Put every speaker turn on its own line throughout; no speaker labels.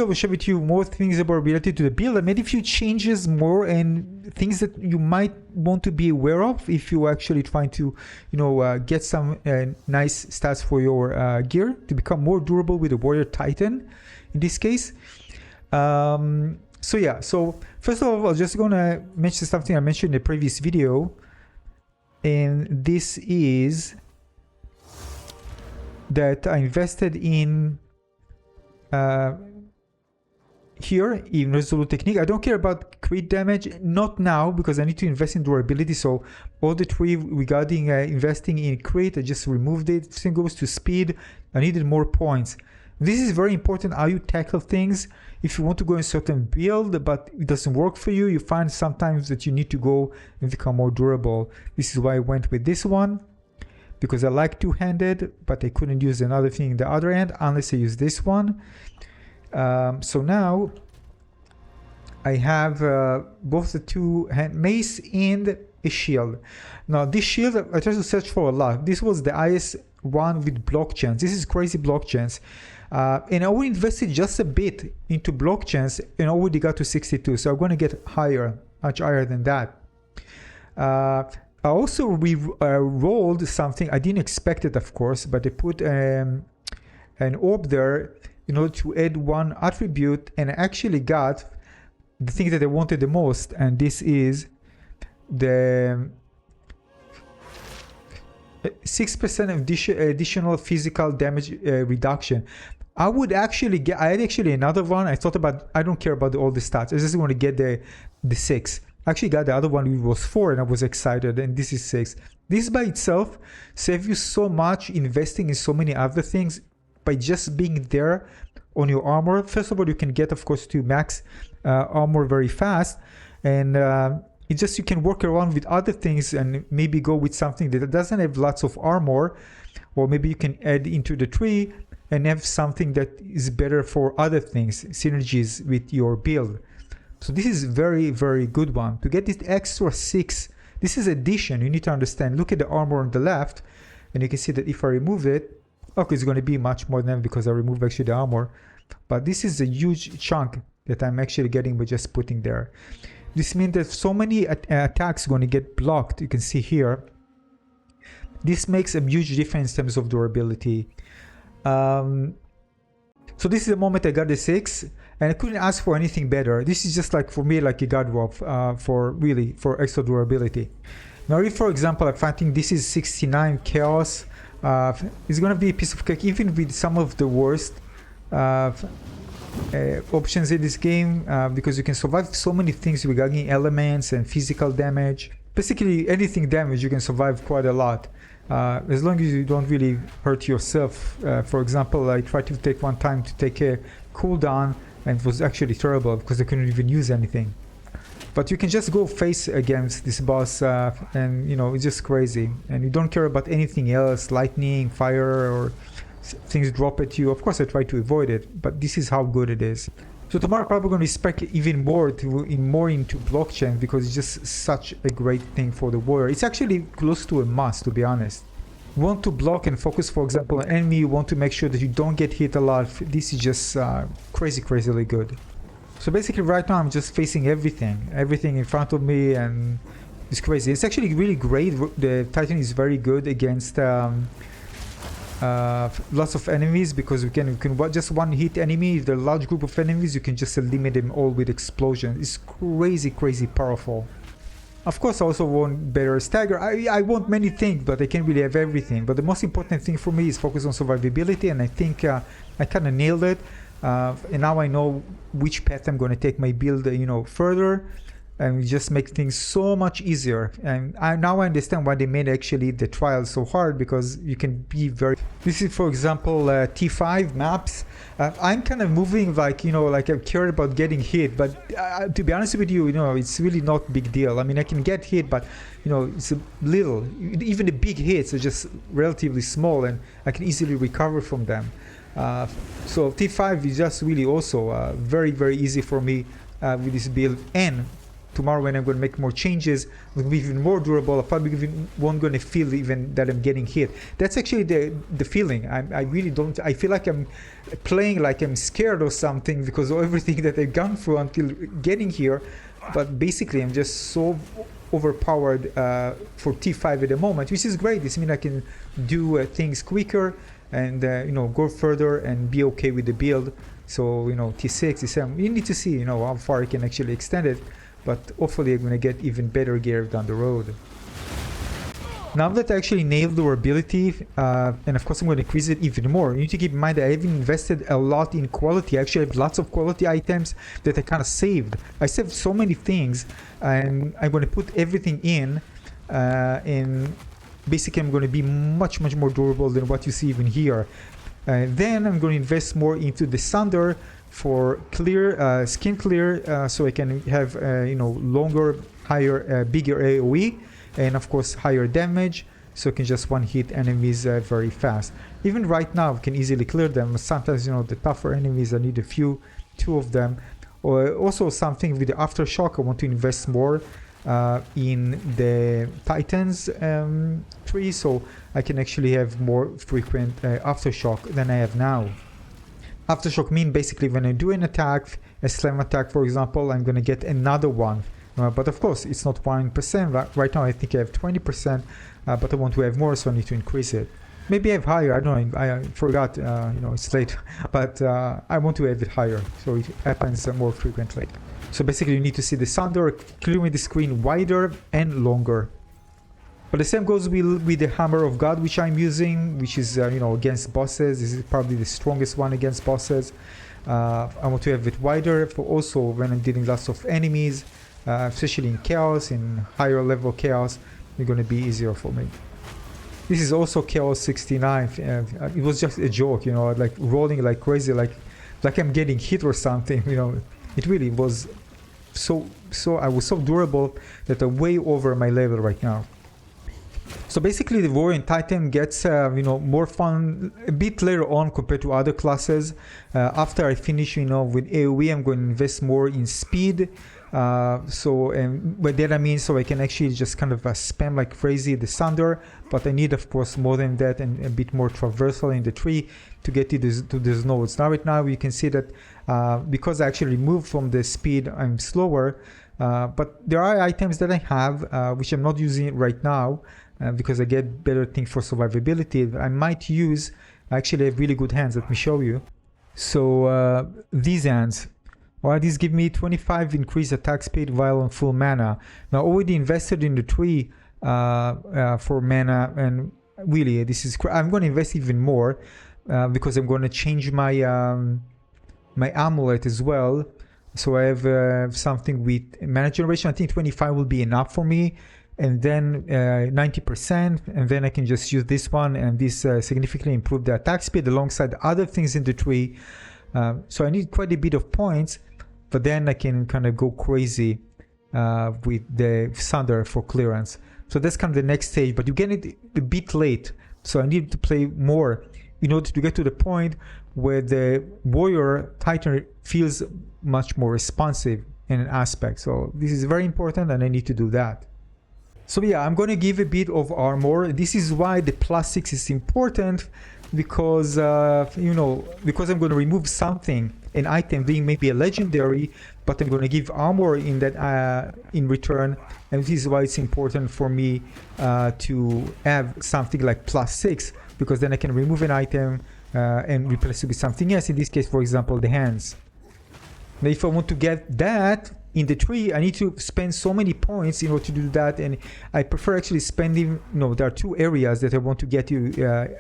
I will share with you more things about related to the build. I made a few changes more and things that you might want to be aware of if you actually trying to, get some nice stats for your gear to become more durable with the Warrior Titan in this case. So yeah, so first of all, I'm just gonna mention something I mentioned in the previous video, and this is that I invested in here in Resolute Technique. I don't care about crit damage, not now, because I need to invest in durability. So all the three regarding investing in crit, I just removed it. Same goes to speed. I needed more points. This is very important how you tackle things. If you want to go in a certain build but it doesn't work for you, you find sometimes that you need to go and become more durable. This is why I went with this one, because I like two-handed, but I couldn't use another thing in the other hand unless I use this one. So now I have both the two-hand mace and a shield. Now this shield I tried to search for a lot. This was the highest one with block chance. This is crazy block chance. And I already invested just a bit into block chance and already got to 62. So I'm going to get higher, much higher than that. I also rolled something. I didn't expect it, of course, but they put an orb there in order to add one attribute, and I actually got the thing that I wanted the most, and this is the 6% additional physical damage reduction. I would actually get, I had actually another one. I thought about, I don't care about all the stats. I just want to get the 6. I actually got the other one, which was 4, and I was excited, and this is 6. This by itself saves you so much investing in so many other things by just being there on your armor. First of all, you can get, of course, to max armor very fast, and it just, you can work around with other things and maybe go with something that doesn't have lots of armor, or maybe you can add into the tree and have something that is better for other things, synergies with your build. So this is very, very good one. To get this extra 6, this is addition. You need to understand. Look at the armor on the left, and you can see that if I remove it, okay, it's going to be much more than because I removed actually the armor. But this is a huge chunk that I'm actually getting by just putting there. This means that so many attacks are going to get blocked. You can see here. This makes a huge difference in terms of durability. So this is the moment I got the 6, and I couldn't ask for anything better. This is just like, for me, like a god drop for extra durability. Now if, for example, I'm finding this is 69 chaos, it's going to be a piece of cake, even with some of the worst options in this game, because you can survive so many things regarding elements and physical damage. Basically anything damage you can survive quite a lot, as long as you don't really hurt yourself. For example, I tried to take one time to take a cooldown, and it was actually terrible because I couldn't even use anything. But you can just go face against this boss, and it's just crazy, and you don't care about anything else, lightning, fire, or things drop at you. Of course I try to avoid it, but this is how good it is. So tomorrow I'm probably going to spec even more into blockchain, because it's just such a great thing for the warrior. It's actually close to a must, to be honest. You want to block and focus, for example, an enemy. You want to make sure that you don't get hit a lot. This is just crazily good. So basically right now I'm just facing everything in front of me, and it's crazy. It's actually really great. The Titan is very good against lots of enemies, because you can just one hit enemy. If there's a large group of enemies, you can just eliminate them all with explosion. It's crazy powerful. Of course I also want better stagger. I want many things, but I can't really have everything. But the most important thing for me is focus on survivability, and I think I kind of nailed it. And now I know which path I'm going to take my build, further, and just make things so much easier. And now I understand why they made actually the trial so hard, because you can be very. This is, for example, T5 maps. I'm kind of moving like I'm cared about getting hit, but to be honest with you, it's really not a big deal. I mean, I can get hit, but it's a little. Even the big hits are just relatively small, and I can easily recover from them. So T5 is just really also very easy for me with this build, and tomorrow when I'm going to make more changes, I'm going to be even more durable. I probably even won't going to feel even that I'm getting hit. That's actually the feeling. I really don't. I feel like I'm playing like I'm scared or something because of everything that I've gone through until getting here. But basically, I'm just so overpowered for T5 at the moment, which is great. This means I can do things quicker and go further and be okay with the build. So T6, T7, you need to see how far I can actually extend it, but hopefully I'm gonna get even better gear down the road. Now that I actually nailed durability, and of course I'm going to increase it even more, you need to keep in mind that I haven't invested a lot in quality. I actually have lots of quality items that I kind of saved. I saved so many things, and I'm going to put everything in, and basically I'm going to be much more durable than what you see even here. Then I'm going to invest more into the Sunder for clear, skin clear, so I can have longer, higher, bigger AoE, and of course higher damage, so I can just one-hit enemies very fast. Even right now I can easily clear them. Sometimes the tougher enemies I need two of them. Or also something with the Aftershock, I want to invest more in the Titans tree, so I can actually have more frequent Aftershock than I have now. Aftershock mean basically when I do an attack, a slam attack for example, I'm gonna get another one. But of course it's not 1%. Right now I think I have 20%, but I want to have more, so I need to increase it. Maybe I have higher, I don't know, I forgot, it's late, but I want to have it higher, so it happens more frequently. So basically you need to see the Sunder, clearing the screen wider and longer. But the same goes with the Hammer of God, which I'm using, which is against bosses. This is probably the strongest one against bosses. I want to have it wider for also when I'm dealing lots of enemies, especially in chaos, in higher level chaos, it's going to be easier for me. This is also Chaos 69. It was just a joke, like rolling like crazy, like I'm getting hit or something. It really was so I was so durable that I'm way over my level right now. So basically the Warrior and Titan gets more fun a bit later on compared to other classes. After I finish with AoE, I'm going to invest more in speed. By that I mean so I can actually just kind of spam like crazy the Sunder, but I need of course more than that and a bit more traversal in the tree to get to these nodes. Now right now you can see that because I actually removed from the speed, I'm slower, but there are items that I have which I'm not using right now because I get better things for survivability. I might use, I actually have really good hands, let me show you. So these hands, well, these give me 25 increased attack speed while on full mana. Now already invested in the tree for mana, and really this is I'm going to invest even more because I'm going to change my my amulet as well. So I have something with mana generation. I think 25 will be enough for me, and then 90%, and then I can just use this one, and this significantly improve the attack speed alongside other things in the tree. So I need quite a bit of points, but then I can kind of go crazy with the Sunder for clearance. So that's kind of the next stage, but you get it a bit late, so I need to play more in order to get to the point where the Warrior Titan feels much more responsive in an aspect. So this is very important, and I need to do that. So yeah, I'm going to give a bit of armor. This is why the +6 is important, because because I'm going to remove something, an item being maybe a legendary, but I'm going to give armor in that in return, and this is why it's important for me to have something like +6, because then I can remove an item and replace it with something else. In this case, for example, the hands. Now if I want to get that in the tree, I need to spend so many points in order to do that, and I prefer actually spending, there are two areas that I want to get to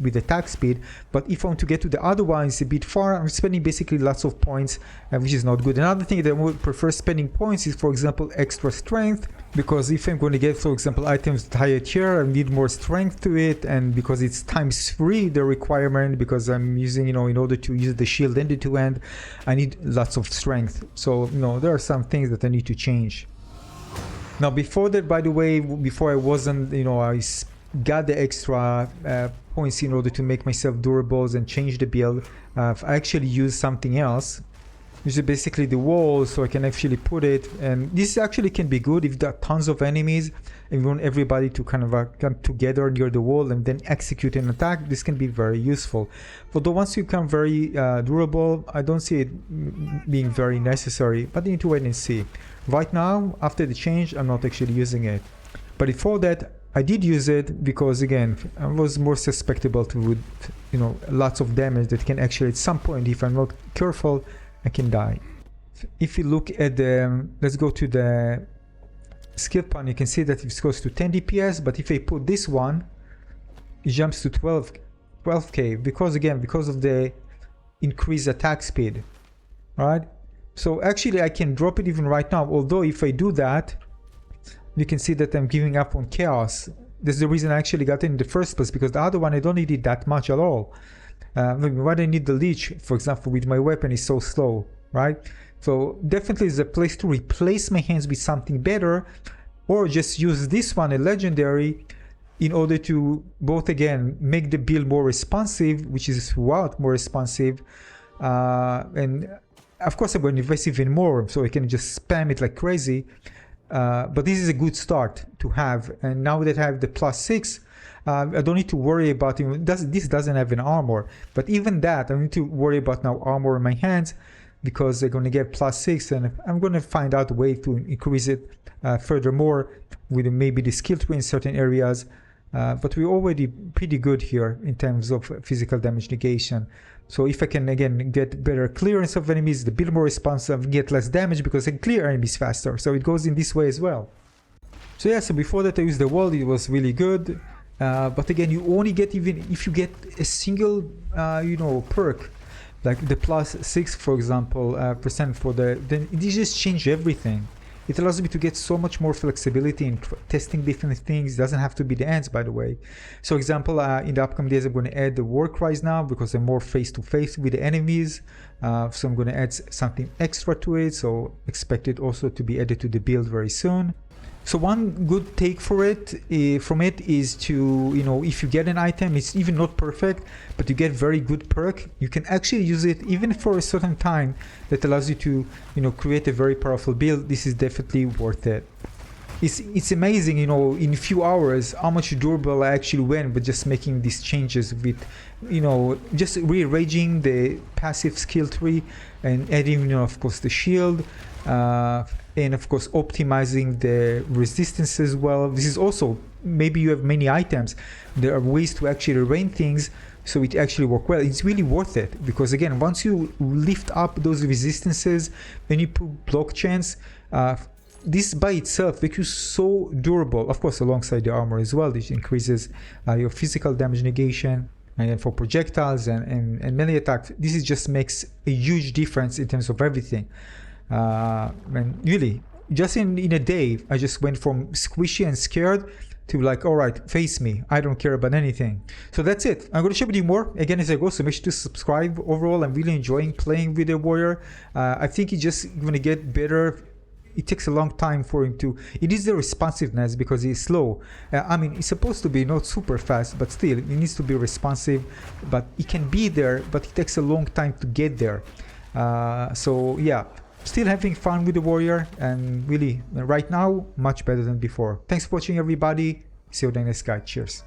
with attack speed, but if I want to get to the other one, it's a bit far. I'm spending basically lots of points, which is not good. Another thing that I would prefer spending points is, for example, extra strength, because if I'm going to get, for example, items with higher tier, I need more strength to it, and because it's ×3 the requirement, because I'm using, in order to use the shield and the two-hand, I need lots of strength. So, there are some things that I need to change. Now, before that, by the way, before I wasn't, I got the extra points in order to make myself durables and change the build. I actually used something else. which is basically the wall, so I can actually put it. And this actually can be good if there are tons of enemies and you want everybody to kind of come together near the wall and then execute an attack. This can be very useful. Although once you become very durable, I don't see it being very necessary, but you need to wait and see. Right now, after the change, I'm not actually using it. But before that, I did use it because, again, I was more susceptible to, you know, lots of damage that can actually, at some point, if I'm not careful, I can die. If you look at the, let's go to the skill point, you can see that it goes to 10 DPS, but if I put this one, it jumps to 12k, because again, because of the increased attack speed, right? So actually I can drop it even right now, although if I do that, you can see that I'm giving up on chaos. That's the reason I actually got it in the first place, because the other one I don't need it that much at all. Why do I need the leech, for example, with my weapon is so slow, right? So definitely is a place to replace my hands with something better, or just use this one, a legendary, in order to both, again, make the build more responsive, which is throughout more responsive, and of course I'm going to invest even more, so I can just spam it like crazy. But this is a good start to have, and now that I have the +6, I don't need to worry about it. This doesn't have an armor, but even that I don't need to worry about now armor in my hands, because they're going to get +6, and I'm going to find out a way to increase it furthermore with maybe the skill tree in certain areas. But we're already pretty good here in terms of physical damage negation. So if I can again get better clearance of enemies, the build more responsive, get less damage because I can clear enemies faster. So it goes in this way as well. So yeah, so before that I used the wall, it was really good. But again, you only get, even if you get a single you know, perk, like the +6 for example, percent for the, then it just change everything. It allows me to get so much more flexibility in testing different things. It doesn't have to be the ends, by the way. So example, in the upcoming days I'm going to add the war cries now, because I'm more face to face with the enemies. So I'm going to add something extra to it, so expect it also to be added to the build very soon. So one good take for it from it is to, you know, if you get an item, it's even not perfect, but you get very good perk, you can actually use it even for a certain time. That allows you to, you know, create a very powerful build. This is definitely worth it. It's amazing, you know, in a few hours how much durable I actually went with just making these changes with, you know, just rearranging the passive skill tree and adding, you know, of course the shield, and of course optimizing the resistance as well. This is also, maybe you have many items, there are ways to actually arrange things so it actually work well. It's really worth it, because again, once you lift up those resistances and you put block chance, this by itself makes you so durable, of course alongside the armor as well, which increases your physical damage negation, and for projectiles and melee attacks. This just makes a huge difference in terms of everything. And really, just in a day, I just went from squishy and scared to like, all right, face me, I don't care about anything. So that's it. I'm going to share with you more again as I go, so make sure to subscribe. Overall, I'm really enjoying playing with the warrior. I think it's just going to get better. It takes a long time for him to, it is the responsiveness, because he's slow. I mean, it's supposed to be not super fast, but still it needs to be responsive. But it can be there, but it takes a long time to get there. So yeah, still having fun with the warrior, and really right now much better than before. Thanks for watching everybody. See you in the next guide. Cheers.